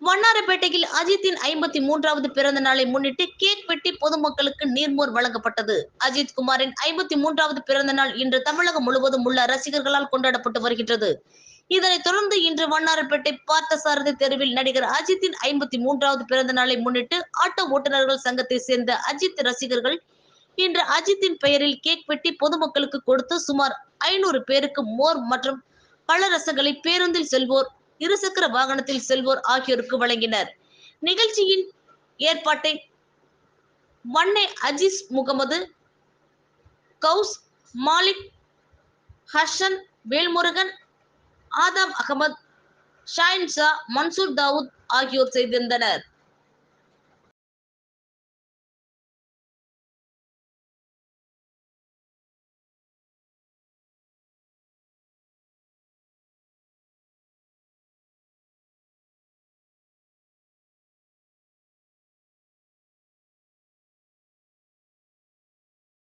வண்ணாரப்பேட்டையில் அஜித்தின் 53வது பிறந்த நாளை முன்னிட்டு கேக் வெட்டி பொதுமக்களுக்கு நீர்மோர் வழங்கப்பட்டது. அஜித் குமாரின் 53வது பிறந்த நாள் இன்று தமிழகம் முழுவதும் உள்ள ரசிகர்களால் கொண்டாடப்பட்டு வருகின்றது. இதனைத் தொடர்ந்து இன்று வண்ணாரப்பேட்டை பார்த்தசாரதி தெருவில் நடிகர் அஜித்தின் 53வது பிறந்த நாளை முன்னிட்டு ஆட்டோ ஓட்டுநர்கள் சங்கத்தை சேர்ந்த அஜித் ரசிகர்கள் இன்று அஜித்தின் பெயரில் கேக் வெட்டி பொதுமக்களுக்கு கொடுத்து சுமார் 500 பேருக்கு மோர் மற்றும் பழரசங்களை பேருந்தில் செல்வோர், இருசக்கர வாகனத்தில் செல்வோர் ஆகியோருக்கு வழங்கினர். நிகழ்ச்சியின் ஏற்பாட்டை மன்னே அஜீஸ் முகமது, கவுஸ், மாலிக், ஹசன், வேல்முருகன், ஆதாம் அகமது, ஷாஹின் ஷா, மன்சூர் தாவூத் ஆகியோர் செய்திருந்தனர்.